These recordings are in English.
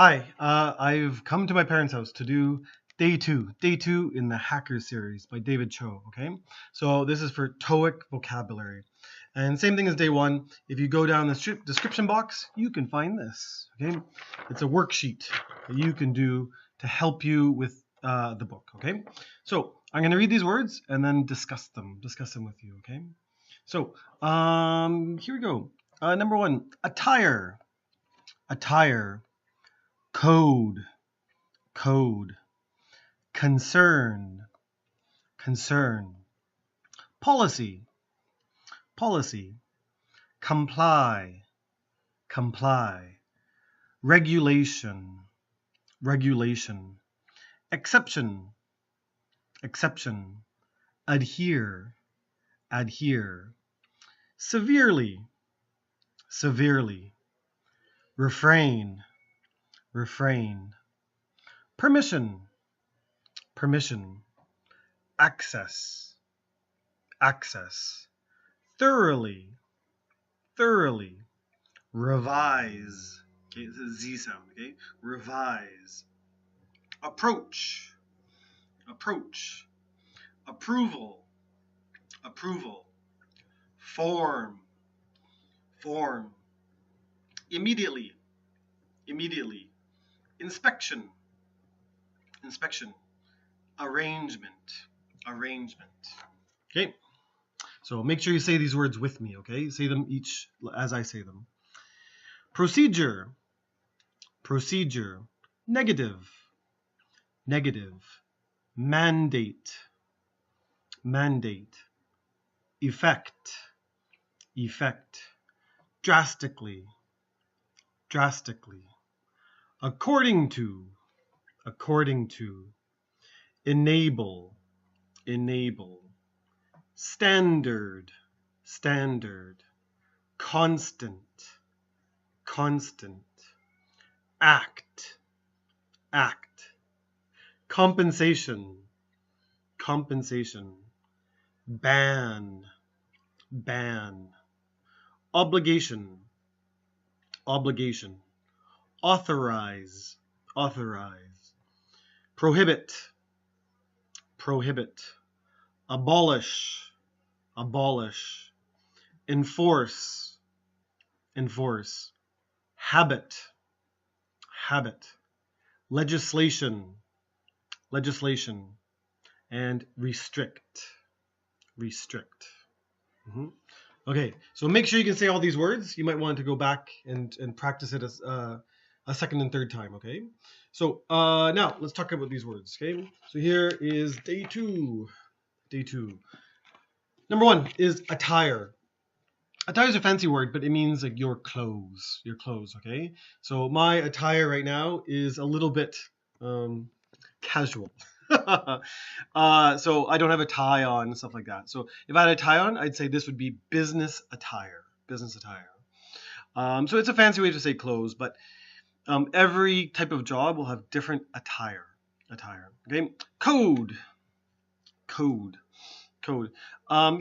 Hi, I've come to my parents' house to do day two in the Hackers series by David Cho. Okay, so this is for TOEIC vocabulary, and same thing as day one. If you go down the description box, you can find this. Okay, it's a worksheet that you can do to help you with the book. Okay, so I'm going to read these words and then discuss them with you. Okay, so here we go. Number one, attire, attire. Code, code. Concern, concern. Policy, policy. Comply, comply. Regulation, regulation. Exception, exception. Adhere, adhere. Severely, severely. Refrain, refrain. Permission, permission. Access, access. Thoroughly, thoroughly. Revise. Okay, it's a Z sound, okay? Revise. Approach, approach. Approval, approval. Form, form. Immediately, immediately. Inspection, inspection. Arrangement, arrangement. Okay, so make sure you say these words with me, okay? Say them each as I say them. Procedure, procedure. Negative, negative. Mandate, mandate. Effect, effect. Drastically, drastically. According to, according to. Enable, enable. Standard, standard. Constant, constant. Act, act. Compensation, compensation. Ban, ban. Obligation, obligation. Authorize, authorize. Prohibit, prohibit. Abolish, abolish. Enforce, enforce. Habit, habit. Legislation, legislation. And restrict, restrict. Okay, so make sure you can say all these words. You might want to go back and practice it as a second and third time, okay? So now let's talk about these words, okay? So here is day two. Day two. Number one is attire. Attire is a fancy word, but it means like your clothes, okay? So my attire right now is a little bit casual. So I don't have a tie on and stuff like that. So if I had a tie on, I'd say this would be business attire. Business attire. So it's a fancy way to say clothes, but every type of job will have different attire. Okay. Code. Code. Code.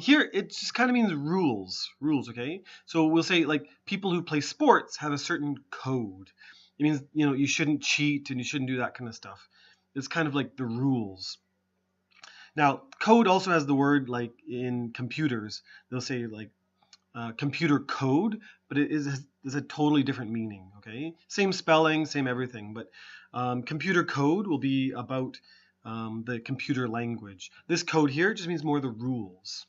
Here it just kind of means rules. Okay. So we'll say like people who play sports have a certain code. It means you shouldn't cheat and you shouldn't do that kind of stuff. It's kind of like the rules. Now, code also has the word like in computers. They'll say like computer code, but it is a totally different meaning. Okay, same spelling, same everything, but computer code will be about the computer language. This code here just means more the rules.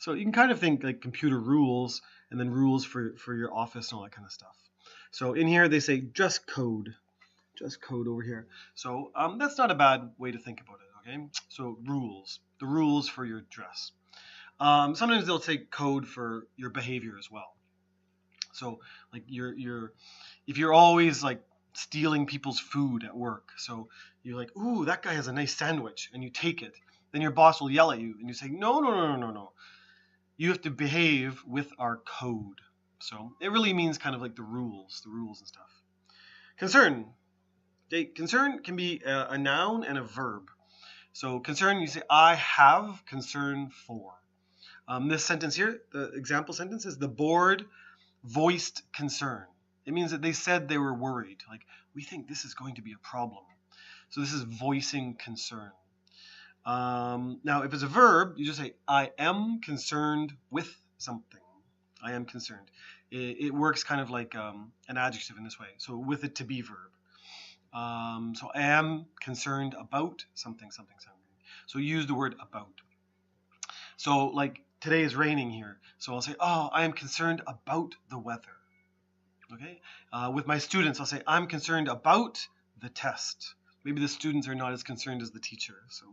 So you can kind of think like computer rules and then rules for your office and all that kind of stuff. So in here they say dress code. Just code over here. So that's not a bad way to think about it, okay? So rules, the rules for your dress. Sometimes they'll say code for your behavior as well. So like if you're always like stealing people's food at work, so you're like, ooh, that guy has a nice sandwich, and you take it, then your boss will yell at you, and you say, no. You have to behave with our code. So it really means kind of like the rules and stuff. Concern. Concern can be a noun and a verb. So concern, you say, I have concern for. This sentence here, the example sentence is the board voiced concern. It means that they said they were worried. Like, we think this is going to be a problem. So this is voicing concern. Now, if it's a verb, you just say, I am concerned with something. I am concerned. It works kind of like an adjective in this way. So with a to be verb. So I am concerned about something, something, something. So use the word about. So like today is raining here. So I'll say, oh, I am concerned about the weather. Okay. With my students, I'll say, I'm concerned about the test. Maybe the students are not as concerned as the teacher. So,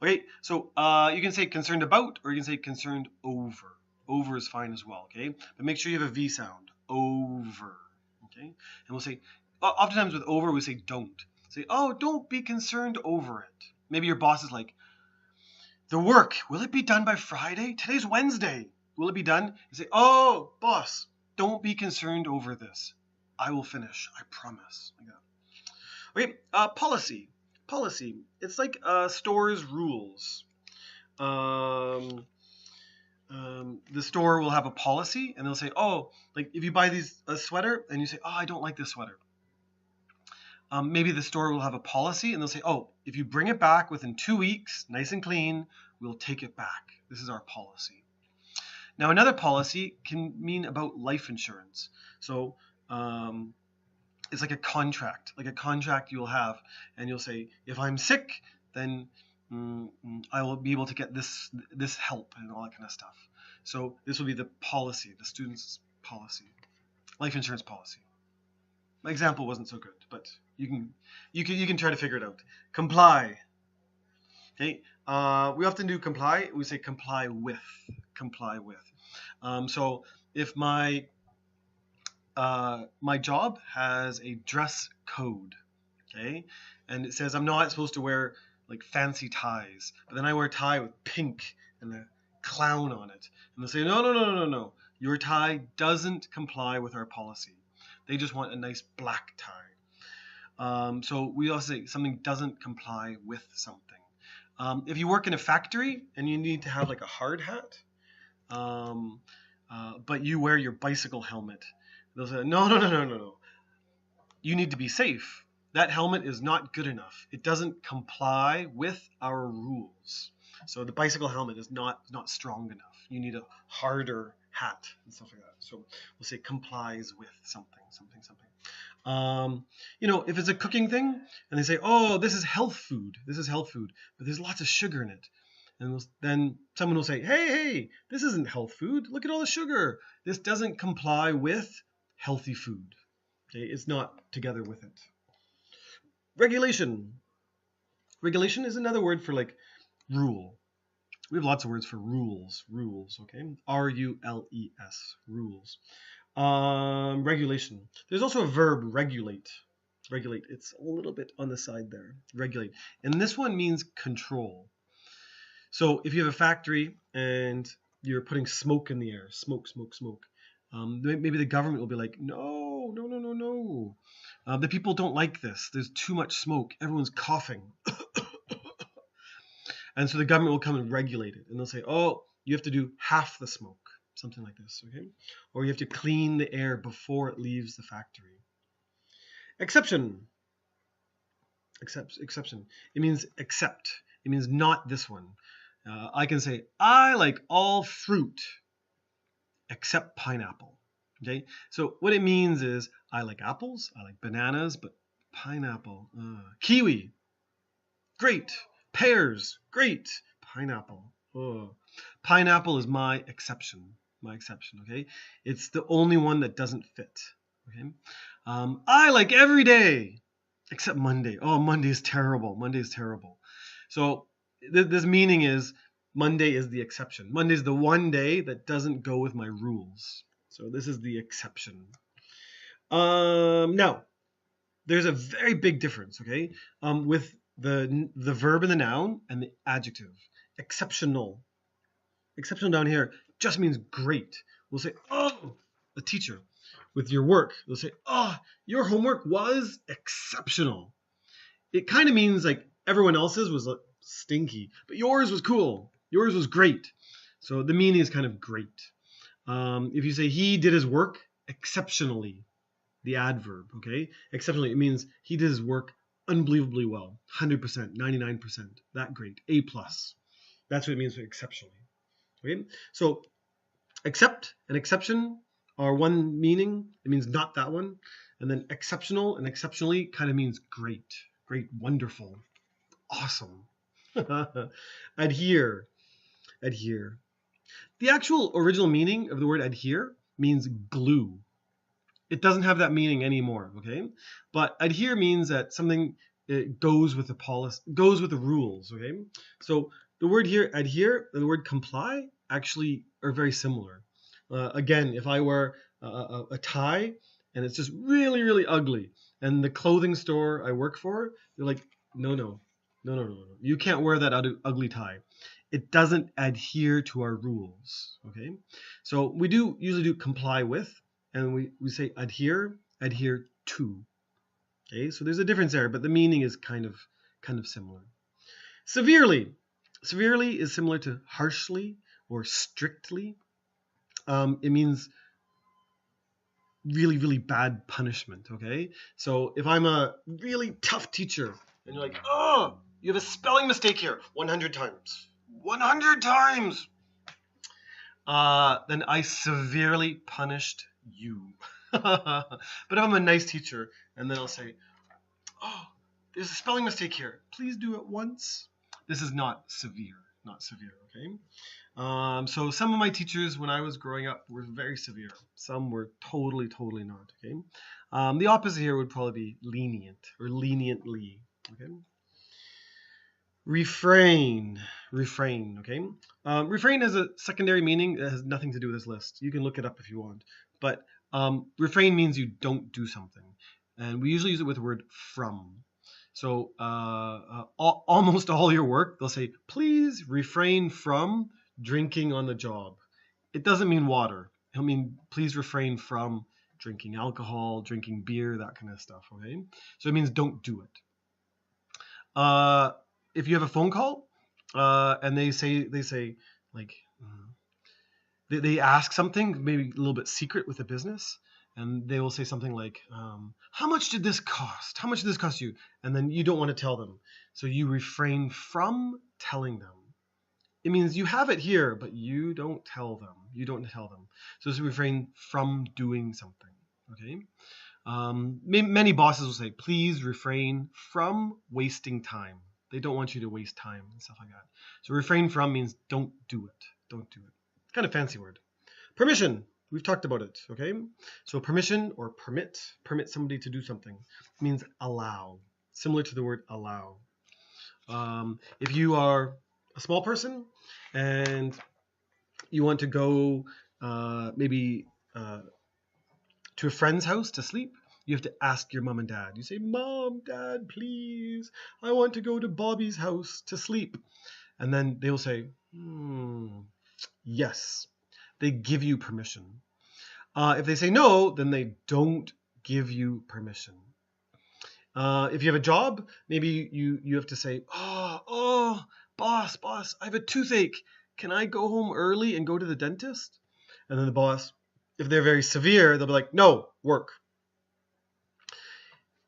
okay. So you can say concerned about, or you can say concerned over. Over is fine as well. Okay. But make sure you have a V sound. Over. Okay. And we'll say, oftentimes with over, we say don't. Say, oh, don't be concerned over it. Maybe your boss is like, the work, will it be done by Friday? Today's Wednesday. Will it be done? You say, oh, boss, don't be concerned over this. I will finish. I promise. Like that. Okay, policy. Policy. It's like store's rules. The store will have a policy, and they'll say, oh, like if you buy a sweater, and you say, oh, I don't like this sweater. Maybe the store will have a policy, and they'll say, oh, if you bring it back within 2 weeks, nice and clean, we'll take it back. This is our policy. Now, another policy can mean about life insurance. So it's like a contract you'll have, and you'll say, if I'm sick, then I will be able to get this help and all that kind of stuff. So this will be the policy, the student's policy, life insurance policy. My example wasn't so good, but you can try to figure it out. Comply. Okay. We often do comply. We say comply with. Comply with. So if my job has a dress code, okay, and it says I'm not supposed to wear like fancy ties, but then I wear a tie with pink and a clown on it, and they'll say no. Your tie doesn't comply with our policy. They just want a nice black tie. So we also say something doesn't comply with something. If you work in a factory and you need to have like a hard hat, but you wear your bicycle helmet, they'll say, no. You need to be safe. That helmet is not good enough. It doesn't comply with our rules. So the bicycle helmet is not strong enough. You need a harder hat and stuff like that. So we'll say complies with something. If it's a cooking thing and they say, oh, this is health food, but there's lots of sugar in it. And then someone will say, hey, this isn't health food. Look at all the sugar. This doesn't comply with healthy food. Okay, it's not together with it. Regulation. Regulation is another word for like rule. We have lots of words for rules, okay? R-U-L-E-S, rules. Regulation. There's also a verb, regulate. Regulate. It's a little bit on the side there. Regulate. And this one means control. So if you have a factory and you're putting smoke in the air, smoke. Maybe the government will be like, no. The people don't like this. There's too much smoke. Everyone's coughing. And so the government will come and regulate it. And they'll say, oh, you have to do half the smoke. Something like this, okay? Or you have to clean the air before it leaves the factory. Exception. Exception. It means except. It means not this one. I can say, I like all fruit except pineapple. Okay? So what it means is, I like apples, I like bananas, but pineapple. Kiwi. Great. Pears. Great. Pineapple. Oh. Pineapple is my exception. Okay? It's the only one that doesn't fit. Okay? I like every day except Monday. Oh, Monday is terrible. So this meaning is Monday is the exception. Monday is the one day that doesn't go with my rules. So this is the exception. Now, there's a very big difference, okay, with the verb and the noun and the adjective. Exceptional. Exceptional down here just means great. We'll say, oh, a teacher. With your work, they'll say, oh, your homework was exceptional. It kind of means like everyone else's was like stinky, but yours was cool. Yours was great. So the meaning is kind of great. If you say he did his work exceptionally, the adverb, okay? Exceptionally, it means he did his work unbelievably well, 100%, 99%, that great, A+. That's what it means for exceptionally, okay? So except and exception are one meaning. It means not that one. And then exceptional and exceptionally kind of means great, great, wonderful, awesome. Adhere, adhere. The actual original meaning of the word adhere means glue. It doesn't have that meaning anymore, okay? But adhere means that something goes with the policy, goes with the rules, okay? So the word here, adhere, and the word comply actually are very similar. Again, if I wear a tie and it's just really, really ugly, and the clothing store I work for, they're like, no, you can't wear that ugly tie. It doesn't adhere to our rules, okay? So we do usually do comply with, and we say adhere to, okay? So there's a difference there, but the meaning is kind of similar. Severely is similar to harshly or strictly. It means really, really bad punishment, okay? So if I'm a really tough teacher and you're like, oh, you have a spelling mistake here 100 times. 100 times! Then I severely punished you. But if I'm a nice teacher and then I'll say, oh, there's a spelling mistake here. Please do it once. This is not severe, okay? So some of my teachers when I was growing up were very severe. Some were totally not, okay? The opposite here would probably be lenient or leniently, okay? Refrain, okay? Refrain has a secondary meaning that has nothing to do with this list. You can look it up if you want. But refrain means you don't do something. And we usually use it with the word from. So almost all your work, they'll say, please refrain from drinking on the job. It doesn't mean water. It'll mean please refrain from drinking alcohol, drinking beer, that kind of stuff, okay? So it means don't do it. If you have a phone call and they say like they ask something maybe a little bit secret with the business, and they will say something like, how much did this cost? How much did this cost you? And then you don't want to tell them. So you refrain from telling them. It means you have it here, but you don't tell them. So it's refrain from doing something, okay? Many bosses will say, please refrain from wasting time. They don't want you to waste time and stuff like that. So refrain from means don't do it. Kind of fancy word. Permission. We've talked about it, okay? So permission or permit somebody to do something, means allow, similar to the word allow. If you are a small person and you want to go maybe to a friend's house to sleep, you have to ask your mom and dad. You say, Mom, Dad, please, I want to go to Bobby's house to sleep. And then they will say, yes. They give you permission. If they say no, then they don't give you permission. If you have a job, maybe you have to say, oh, boss, I have a toothache. Can I go home early and go to the dentist? And then the boss, if they're very severe, they'll be like, no, work.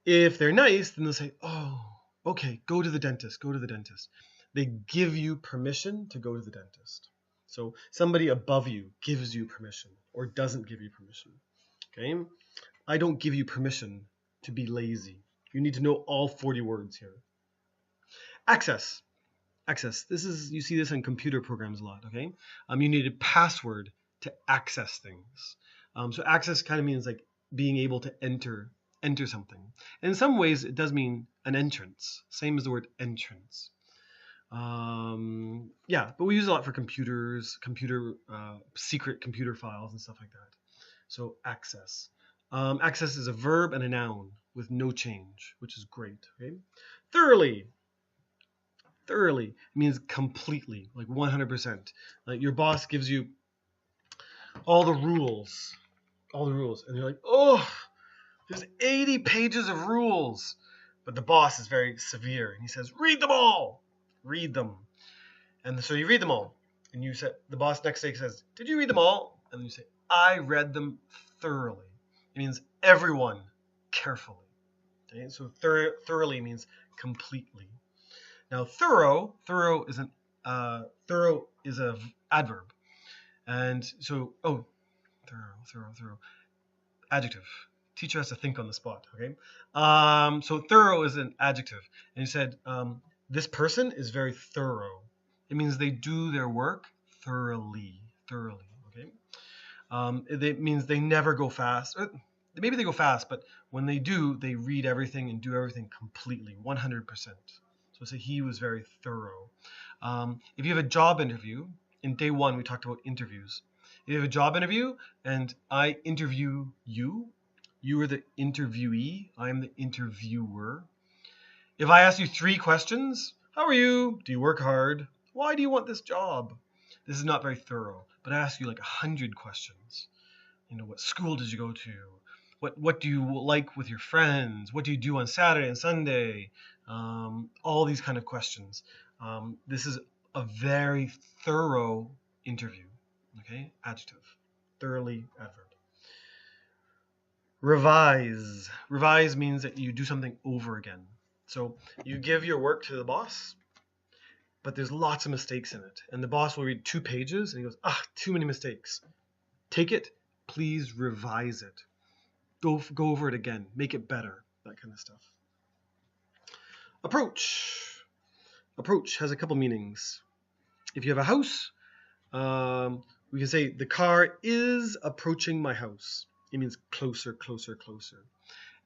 If they're nice, then they'll say, oh, okay, go to the dentist. They give you permission to go to the dentist. So somebody above you gives you permission or doesn't give you permission. Okay? I don't give you permission to be lazy. You need to know all 40 words here. Access. This is, you see this in computer programs a lot, okay? You need a password to access things. So access kind of means like being able to enter something. And in some ways, it does mean an entrance. Same as the word entrance. But we use it a lot for computers, secret computer files and stuff like that. So access. Access is a verb and a noun with no change, which is great. Okay. Thoroughly means completely, like 100%. Like your boss gives you all the rules, and you're like, oh, there's 80 pages of rules. But the boss is very severe, and he says, read them all. Read them. And so you read them all. And you say, the boss next day says, did you read them all? And then you say, I read them thoroughly. It means everyone carefully. Okay, so thoroughly means completely. Now thorough is an adverb, and so thorough adjective. Teacher has to think on the spot. Okay, so thorough is an adjective, and you said this person is very thorough. It means they do their work thoroughly. Okay, it means they never go fast. Or maybe they go fast, but when they do, they read everything and do everything completely, 100%. So say he was very thorough. If you have a job interview, in day one we talked about interviews. If you have a job interview and I interview you, you are the interviewee, I am the interviewer. If I ask you 3 questions, how are you? Do you work hard? Why do you want this job? This is not very thorough, but I ask you like 100 questions. You know, what school did you go to? What do you like with your friends? What do you do on Saturday and Sunday? All these kind of questions. This is a very thorough interview. Okay, adjective, thoroughly adverb. Revise. Revise means that you do something over again. So you give your work to the boss, but there's lots of mistakes in it. And the boss will read 2 pages and he goes, too many mistakes. Take it, please revise it. Go over it again, make it better, that kind of stuff. Approach. Approach has a couple meanings. If you have a house, we can say the car is approaching my house. It means closer, closer, closer.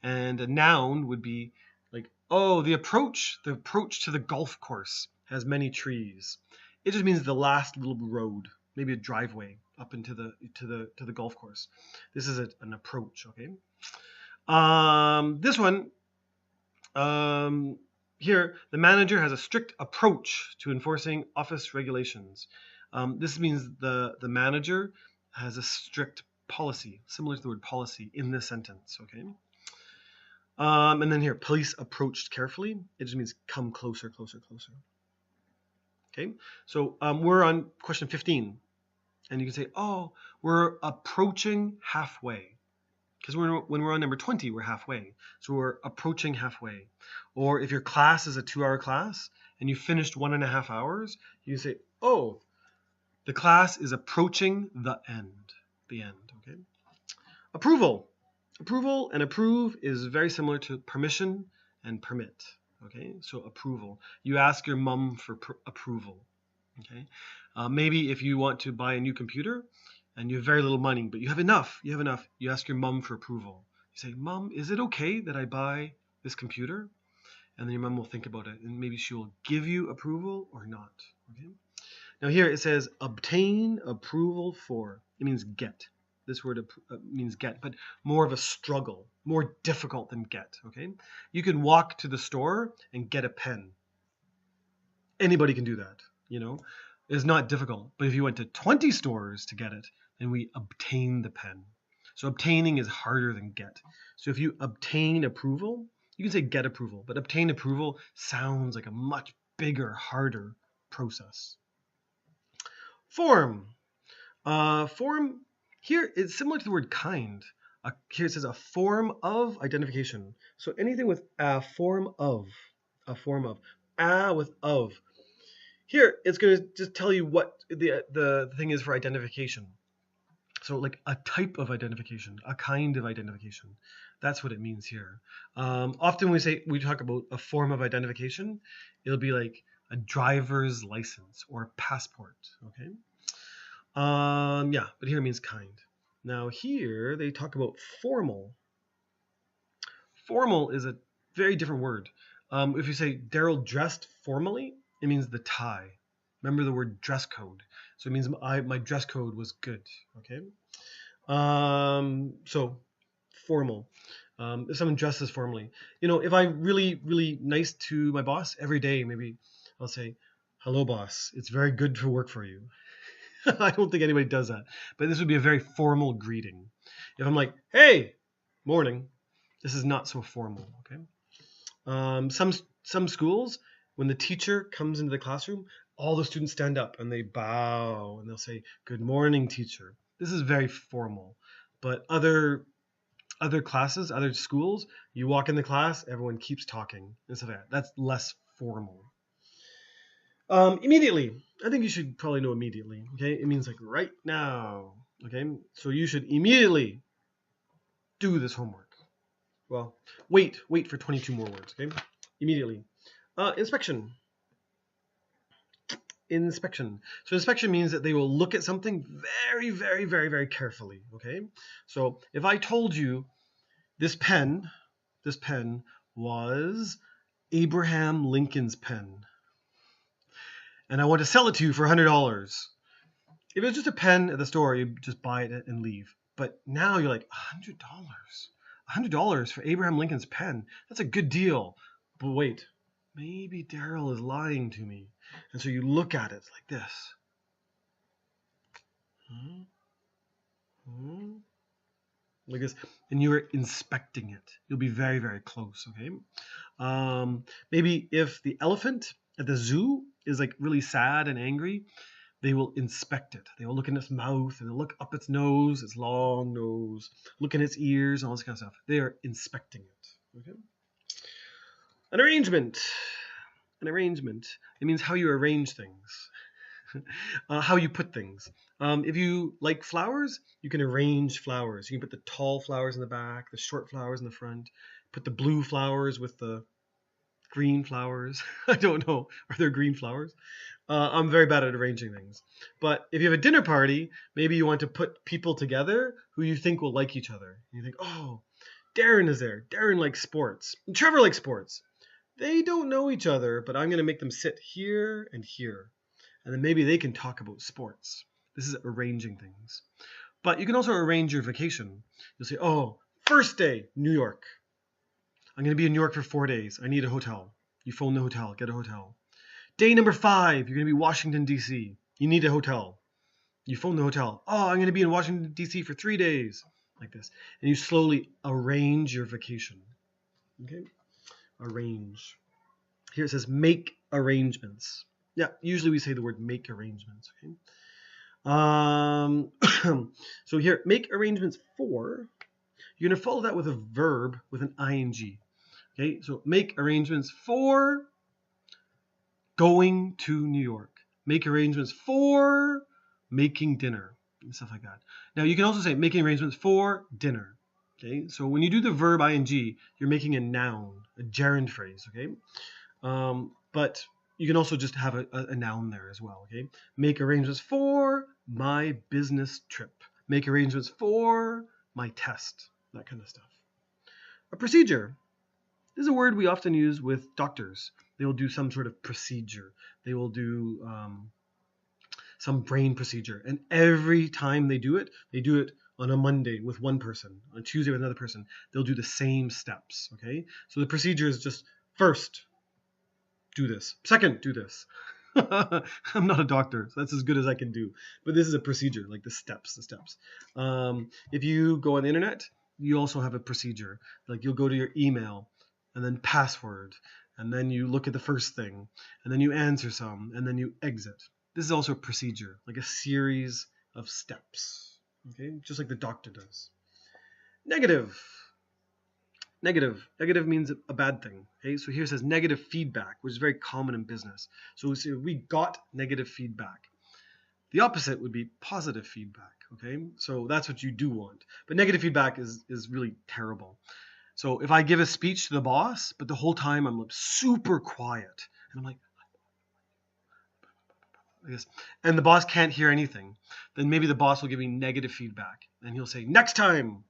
And a noun would be like, oh, the approach to the golf course has many trees. It just means the last little road, maybe a driveway up into the golf course. This is an approach, okay? This one, here, the manager has a strict approach to enforcing office regulations. This means the manager has a strict policy, similar to the word policy in this sentence, okay? And then here, police approached carefully. It just means come closer, closer, closer. Okay, so we're on question 15. And you can say, oh, we're approaching halfway. Because when we're on number 20, we're halfway. So we're approaching halfway. Or if your class is a 2-hour class and you finished 1.5 hours, you can say, oh, the class is approaching the end. The end, okay? Approval. Approval and approve is very similar to permission and permit, okay? So approval. You ask your mom for approval, okay? Maybe if you want to buy a new computer and you have very little money, but you have enough, you ask your mom for approval. You say, Mom, is it okay that I buy this computer? And then your mom will think about it and maybe she will give you approval or not, okay? Now here it says obtain approval for. It means get. This word means get, but more of a struggle, more difficult than get, okay? You can walk to the store and get a pen. Anybody can do that, you know? It's not difficult, but if you went to 20 stores to get it, then we obtain the pen. So obtaining is harder than get. So if you obtain approval, you can say get approval, but obtain approval sounds like a much bigger, harder process. Form. Form here is similar to the word kind. Here it says a form of identification. So anything with a form of, with of. Here it's going to just tell you what the thing is for identification. So like a type of identification, a kind of identification. That's what it means here. Often we talk about a form of identification, it'll be like a driver's license or a passport, okay? Yeah, but here it means kind. Now here they talk about formal. Formal is a very different word. If you say Daryl dressed formally, it means the tie. Remember the word dress code. So it means my dress code was good, okay? So formal. If someone dresses formally. You know, if I'm really, really nice to my boss every day, maybe I'll say, hello boss, it's very good to work for you. I don't think anybody does that, but this would be a very formal greeting. If I'm like, hey, morning, this is not so formal, okay? Some schools, when the teacher comes into the classroom, all the students stand up and they bow and they'll say, good morning, teacher. This is very formal, but other other classes, other schools, you walk in the class, everyone keeps talking and stuff like that. That's less formal. Immediately. I think you should probably know immediately. Okay, it means like right now. Okay, so you should immediately do this homework. Well, wait for 22 more words. Okay, immediately. Inspection. Inspection. So inspection means that they will look at something very, very, very, very carefully. Okay, so if I told you this pen was Abraham Lincoln's pen, and I want to sell it to you for $100. If it was just a pen at the store, you'd just buy it and leave. But now you're like, $100? $100 for Abraham Lincoln's pen? That's a good deal. But wait, maybe Daryl is lying to me. And so you look at it like this. Like this, and you're inspecting it. You'll be very, very close, okay? Maybe if the elephant at the zoo is like really sad and angry, they will inspect it. They will look in its mouth and they'll look up its nose, its long nose, look in its ears, and all this kind of stuff. They are inspecting it, okay? An arrangement. An arrangement. It means how you arrange things. How you put things. If you like flowers, you can arrange flowers. You can put the tall flowers in the back, the short flowers in the front, put the blue flowers with the green flowers. I don't know. Are there green flowers? I'm very bad at arranging things. But if you have a dinner party, maybe you want to put people together who you think will like each other. You think, oh, Darren is there. Darren likes sports. And Trevor likes sports. They don't know each other, but I'm going to make them sit here and here. And then maybe they can talk about sports. This is arranging things. But you can also arrange your vacation. You'll say, oh, first day, New York. I'm going to be in New York for 4 days. I need a hotel. You phone the hotel, get a hotel. Day number 5, you're going to be Washington, D.C. You need a hotel. You phone the hotel. Oh, I'm going to be in Washington, D.C. for 3 days. Like this. And you slowly arrange your vacation. Okay? Arrange. Here it says make arrangements. Yeah, usually we say the word make arrangements. Okay. So here, make arrangements for. You're going to follow that with a verb with an ing. Okay, so make arrangements for going to New York. Make arrangements for making dinner and stuff like that. Now you can also say making arrangements for dinner. Okay, so when you do the verb ing, you're making a noun, a gerund phrase. Okay, but you can also just have a noun there as well. Okay, make arrangements for my business trip. Make arrangements for my test. That kind of stuff. A procedure. This is a word we often use with doctors. They will do some sort of procedure. They will do some brain procedure. And every time they do it on a Monday with one person, on Tuesday with another person. They'll do the same steps, okay? So the procedure is just first, do this. Second, do this. I'm not a doctor, so that's as good as I can do. But this is a procedure, like the steps. If you go on the internet, you also have a procedure. Like you'll go to your email and then password, and then you look at the first thing, and then you answer some, and then you exit. This is also a procedure, like a series of steps. Okay, just like the doctor does. Negative. Negative means a bad thing. Okay, so here it says negative feedback, which is very common in business. So we got negative feedback. The opposite would be positive feedback. Okay, so that's what you do want. But negative feedback is really terrible. So if I give a speech to the boss, but the whole time I'm like super quiet, and I'm like this, and the boss can't hear anything, then maybe the boss will give me negative feedback, and he'll say, next time,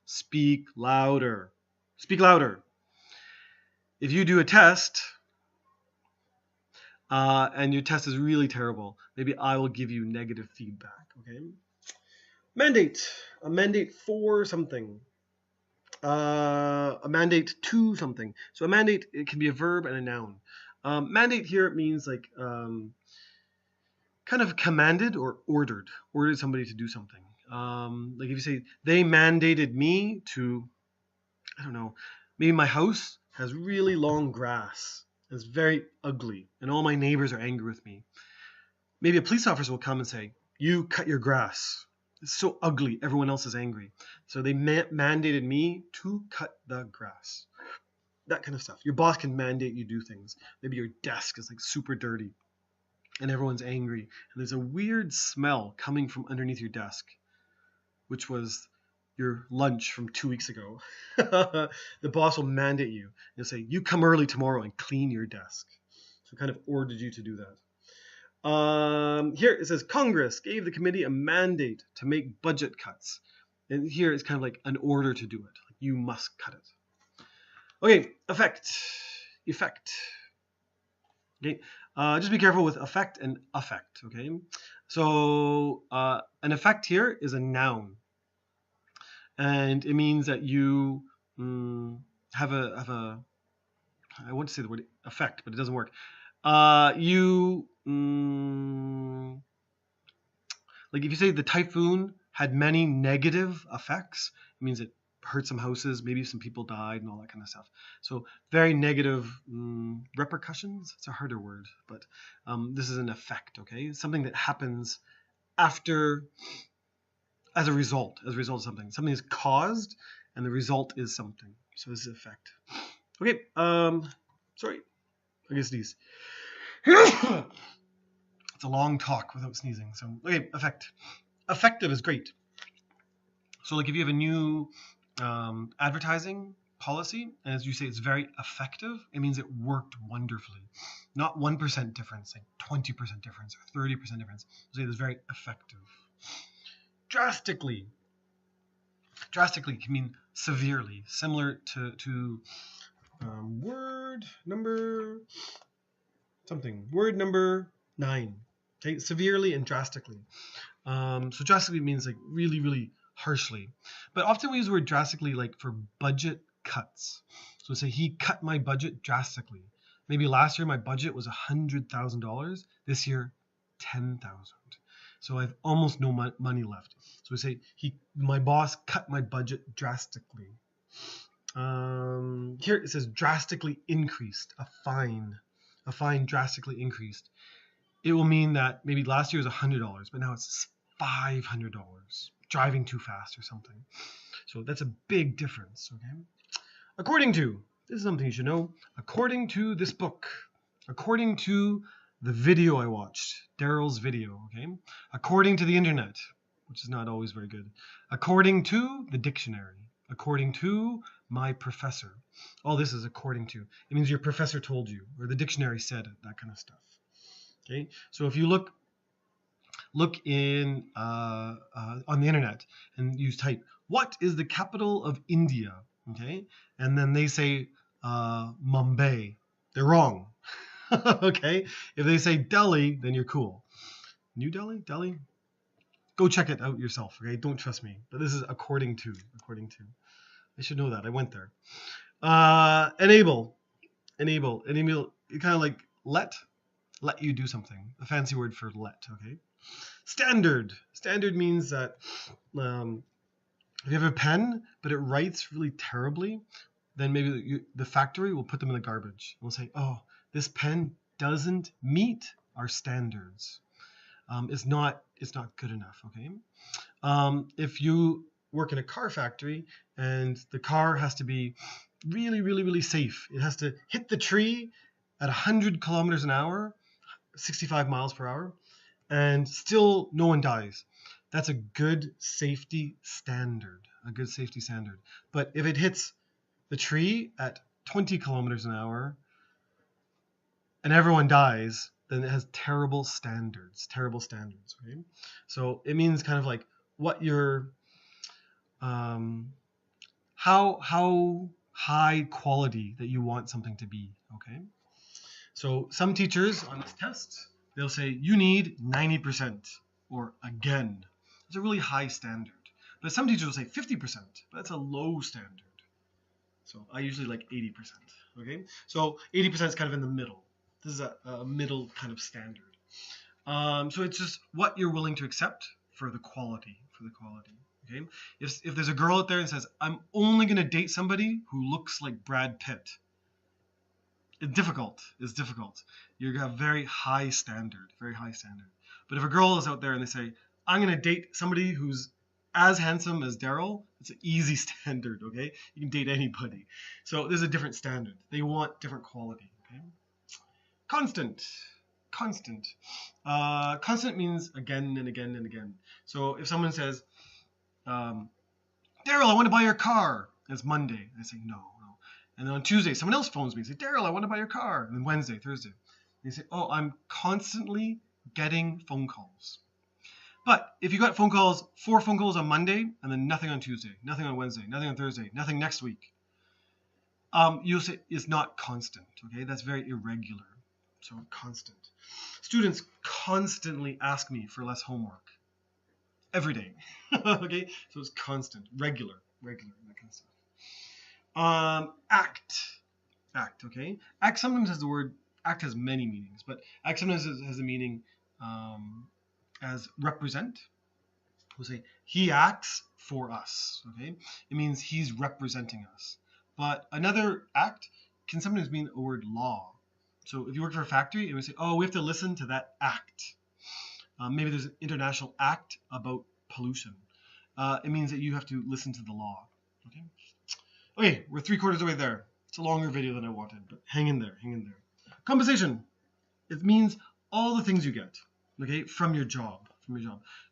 speak louder. Speak louder. If you do a test, and your test is really terrible, maybe I will give you negative feedback. Okay. Mandate. A mandate for something. A mandate to something. So a mandate, it can be a verb and a noun. Mandate here, it means like kind of commanded or ordered somebody to do something. Like if you say, they mandated me to, I don't know, maybe my house has really long grass. It's very ugly, and all my neighbors are angry with me. Maybe a police officer will come and say, you cut your grass. It's so ugly. Everyone else is angry. So they mandated me to cut the grass. That kind of stuff. Your boss can mandate you do things. Maybe your desk is like super dirty and everyone's angry. And there's a weird smell coming from underneath your desk, which was your lunch from 2 weeks ago. The boss will mandate you. He'll say, you come early tomorrow and clean your desk. So kind of ordered you to do that. Here it says Congress gave the committee a mandate to make budget cuts. And here it's kind of like an order to do it. Like, you must cut it. Okay, effect. Okay, just be careful with effect and affect. Okay, so an effect here is a noun, and it means that you have a. I want to say the word effect, but it doesn't work. Like if you say the typhoon had many negative effects, it means it hurt some houses, maybe some people died and all that kind of stuff. So very negative repercussions. It's a harder word, but this is an effect, okay? Something that happens after, as a result of something. Something is caused and the result is something. So this is effect. Okay, sorry, I guess sneeze. It's a long talk without sneezing. So, okay, effect. Effective is great. So like if you have a new advertising policy, and as you say, it's very effective, it means it worked wonderfully. Not 1% difference, like 20% difference or 30% difference. So it's very effective. Drastically. Drastically can mean severely, similar to word number something. Word number 9. Okay, severely and drastically. So drastically means like really, really harshly. But often we use the word drastically like for budget cuts. So say he cut my budget drastically. Maybe last year my budget was $100,000. This year, 10,000. So I have almost no money left. So we say my boss cut my budget drastically. Here it says drastically increased, a fine drastically increased. It will mean that maybe last year was $100, but now it's $500, driving too fast or something. So that's a big difference, okay? According to, this is something you should know, according to this book, according to the video I watched, Daryl's video, okay? According to the internet, which is not always very good. According to the dictionary, according to my professor. All this is according to. It means your professor told you, or the dictionary said it, that kind of stuff. Okay, so if you look in on the internet and you type, what is the capital of India? Okay, and then they say Mumbai. They're wrong. Okay, if they say Delhi, then you're cool. New Delhi? Delhi? Go check it out yourself. Okay, don't trust me. But this is according to. According to. I should know that. I went there. Enable. You kind of like let you do something. A fancy word for let. Okay. Standard means that if you have a pen but it writes really terribly, then maybe the factory will put them in the garbage. We'll say, oh, this pen doesn't meet our standards. It's not good enough. Okay. If you work in a car factory and the car has to be really, really, really safe. It has to hit the tree at 100 kilometers an hour, 65 miles per hour, and still no one dies. That's a good safety standard, But if it hits the tree at 20 kilometers an hour and everyone dies, then it has terrible standards, okay? So it means kind of like what your how high quality that you want something to be, okay? So some teachers on this test, they'll say you need 90% or again. It's a really high standard. But some teachers will say 50%, but that's a low standard. So I usually like 80%, okay? So 80% is kind of in the middle. This is a middle kind of standard. So it's just what you're willing to accept for the quality, okay? If there's a girl out there and says, I'm only going to date somebody who looks like Brad Pitt, it's difficult. You have very high standard. But if a girl is out there and they say, I'm going to date somebody who's as handsome as Daryl. It's an easy standard, okay? You can date anybody. So there's a different standard. They want different quality, okay? Constant. Constant. Constant means again and again and again. So if someone says, Daryl, I want to buy your car. It's Monday. I say, no. And then on Tuesday, someone else phones me and say, Daryl, I want to buy your car. And then Wednesday, Thursday. They say, oh, I'm constantly getting phone calls. But if you got 4 phone calls on Monday, and then nothing on Tuesday, nothing on Wednesday, nothing on Thursday, nothing next week, you'll say it's not constant, okay? That's very irregular. So constant. Students constantly ask me for less homework. Every day. Okay? So it's constant, regular, that kind of stuff. Act, okay? Act sometimes has the word, act has many meanings, but act sometimes has a meaning as represent. We'll say, he acts for us, okay? It means he's representing us. But another act can sometimes mean a word law. So if you work for a factory, it would say, oh, we have to listen to that act. Maybe there's an international act about pollution. It means that you have to listen to the law. Okay, we're 3/4 of the way there. It's a longer video than I wanted, but hang in there. Compensation. It means all the things you get, okay, from your job.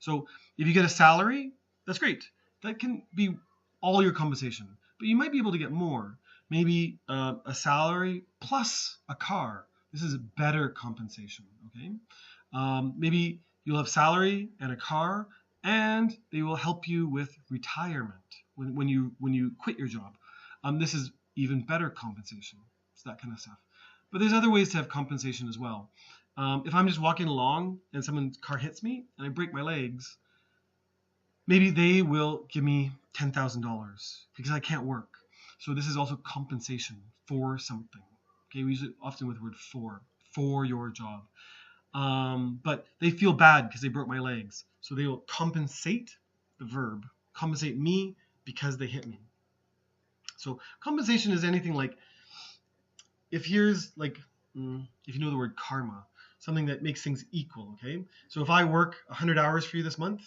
So if you get a salary, that's great. That can be all your compensation, but you might be able to get more. Maybe a salary plus a car. This is better compensation, okay? Maybe you'll have salary and a car, and they will help you with retirement when you quit your job. This is even better compensation. It's that kind of stuff. But there's other ways to have compensation as well. If I'm just walking along and someone's car hits me and I break my legs, maybe they will give me $10,000 because I can't work. So this is also compensation for something. Okay, we use it often with the word for your job. But they feel bad because they broke my legs. So they will compensate, the verb, compensate me because they hit me. So compensation is anything like, if you know the word karma, something that makes things equal, okay? So if I work 100 hours for you this month,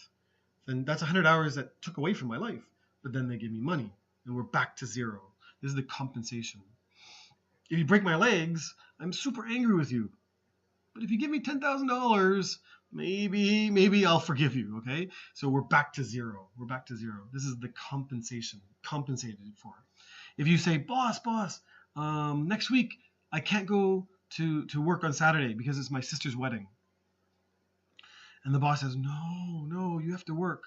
then that's 100 hours that took away from my life. But then they give me money, and we're back to zero. This is the compensation. If you break my legs, I'm super angry with you. But if you give me $10,000, maybe I'll forgive you, okay? So we're back to zero. This is the compensation, compensated for. If you say, boss, next week I can't go to work on Saturday because it's my sister's wedding. And the boss says, no, you have to work.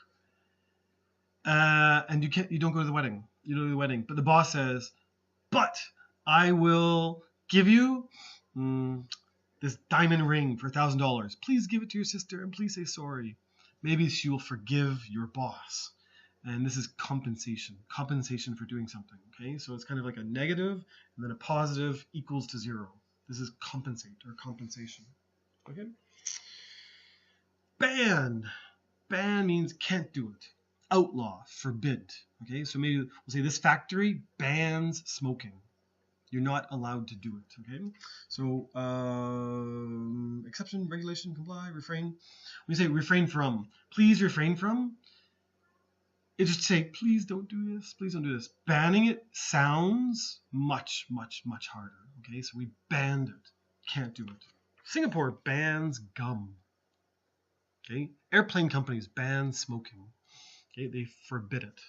And you don't go to the wedding. You don't go to the wedding. But the boss says, but I will give you this diamond ring for $1,000. Please give it to your sister and please say sorry. Maybe she will forgive your boss. And this is compensation for doing something. Okay, so it's kind of like a negative and then a positive equals to zero. This is compensate or compensation. Okay. Ban means can't do it. Outlaw, forbid. Okay, so maybe we'll say this factory bans smoking. You're not allowed to do it. Okay, so exception, regulation, comply, refrain. When you say refrain from, please refrain from, it just say please don't do this, please don't do this. Banning it sounds much harder. Okay, so we banned it, can't do it. Singapore bans gum. Okay, airplane companies ban smoking. Okay, they forbid it.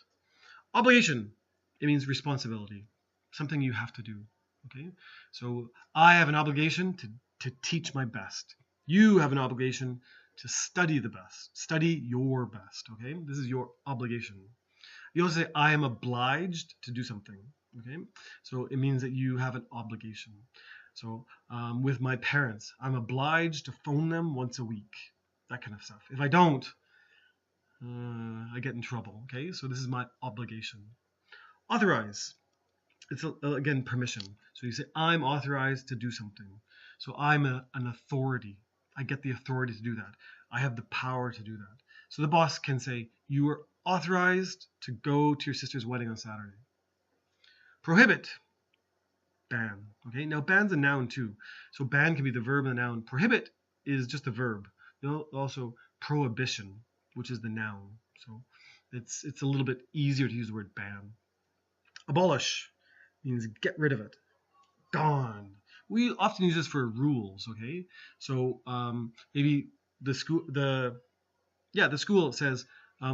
Obligation, it means responsibility, something you have to do. Okay, so I have an obligation to teach my best. You have an obligation to study the best. Study your best. Okay, this is your obligation. You also say I am obliged to do something. Okay, so it means that you have an obligation. So with my parents, I'm obliged to phone them once a week. That kind of stuff. If I don't, I get in trouble. Okay, so this is my obligation. Authorize. It's again permission. So you say I'm authorized to do something. So I'm an authority. I get the authority to do that. I have the power to do that. So the boss can say you are authorized to go to your sister's wedding on Saturday. Prohibit. Ban. Okay, now ban's a noun too. So ban can be the verb and the noun. Prohibit is just the verb. Also prohibition. which is the noun. So it's a little bit easier to use the word ban. Abolish means get rid of it, gone. We often use this for rules, okay? So maybe the school says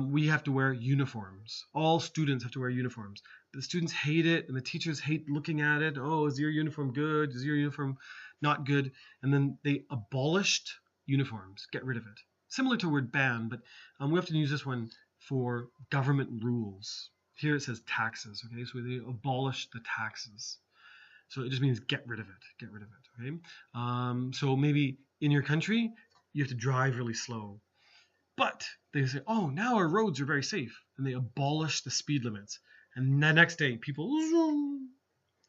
we have to wear uniforms. All students have to wear uniforms. But the students hate it, and the teachers hate looking at it. Oh, is your uniform good? Is your uniform not good? And then they abolished uniforms, get rid of it. Similar to the word ban, but we often use this one for government rules. Here it says taxes, okay? So they abolished the taxes. So it just means get rid of it, okay? So maybe in your country, you have to drive really slow. But they say, oh, now our roads are very safe. And they abolish the speed limits. And the next day, people,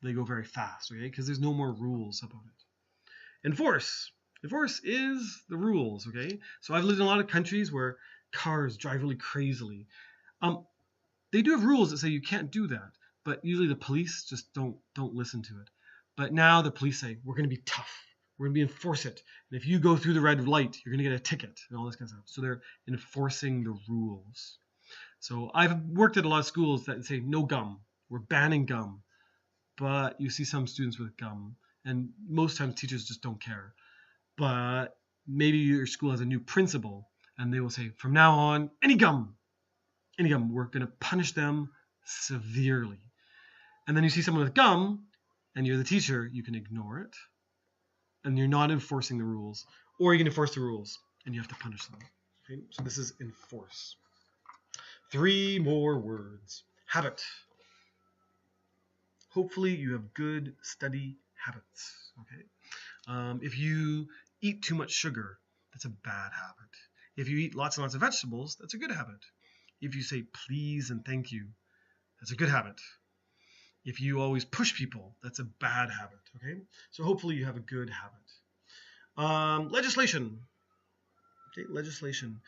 they go very fast, okay? Because there's no more rules about it. Enforce. Enforce is the rules, okay? So I've lived in a lot of countries where cars drive really crazily. They do have rules that say you can't do that. But usually the police just don't listen to it. But now the police say, we're going to be tough. We're going to enforce it. And if you go through the red light, you're going to get a ticket and all this kind of stuff. So they're enforcing the rules. So I've worked at a lot of schools that say no gum. We're banning gum. But you see some students with gum. And most times teachers just don't care. But maybe your school has a new principal. And they will say, from now on, any gum, we're going to punish them severely. And then you see someone with gum, and you're the teacher, you can ignore it. And you're not enforcing the rules. Or you can enforce the rules, and you have to punish them. Okay? So this is enforce. 3 more words. Habit. Hopefully you have good study habits. Okay? If you eat too much sugar, that's a bad habit. If you eat lots and lots of vegetables, that's a good habit. If you say please and thank you, that's a good habit. If you always push people, that's a bad habit, okay? So hopefully you have a good habit. Legislation. Okay, legislation.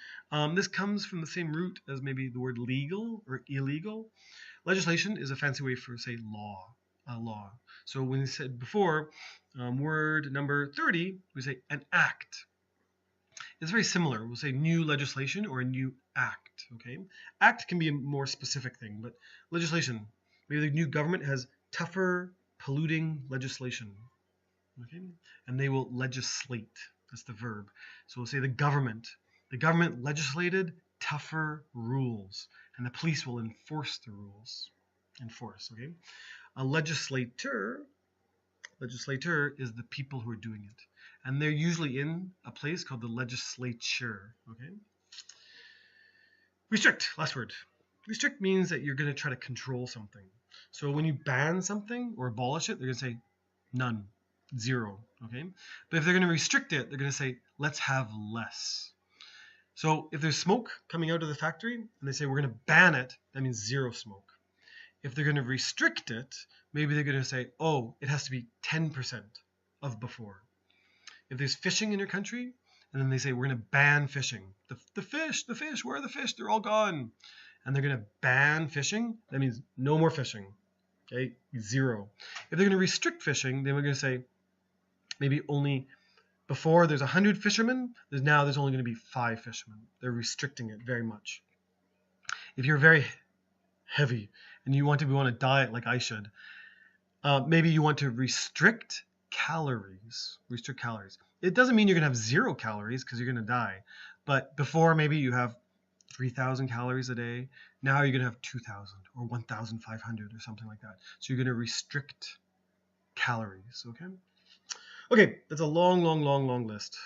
This comes from the same root as maybe the word legal or illegal. Legislation is a fancy way for, say, law. Law. So when we said before, word number 30, we say an act. It's very similar. We'll say new legislation or a new act, okay? Act can be a more specific thing, but legislation. Maybe the new government has tougher polluting legislation, okay? And they will legislate. That's the verb. So we'll say the government legislated tougher rules, and the police will enforce the rules. Enforce, okay? A legislator is the people who are doing it. And they're usually in a place called the legislature, okay? Restrict, last word. Restrict means that you're going to try to control something. So when you ban something or abolish it, they're going to say none, 0, okay? But if they're going to restrict it, they're going to say let's have less. So if there's smoke coming out of the factory and they say we're going to ban it, that means 0 smoke. If they're going to restrict it, maybe they're going to say, oh, it has to be 10% of before. If there's fishing in your country, and then they say we're going to ban fishing. The fish, where are the fish? They're all gone. And they're going to ban fishing, that means no more fishing, okay, 0. If they're going to restrict fishing, then we're going to say maybe only before there's 100 fishermen, there's only going to be 5 fishermen. They're restricting it very much. If you're very heavy and you want to be on a diet like I should, maybe you want to restrict calories. It doesn't mean you're going to have 0 calories because you're going to die. But before, maybe you have 3,000 calories a day. Now you're going to have 2,000 or 1,500 or something like that. So you're going to restrict calories, okay? Okay, that's a long list.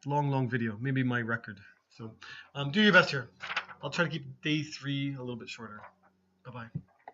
Long video, maybe my record. So do your best here. I'll try to keep day 3 a little bit shorter. Bye-bye.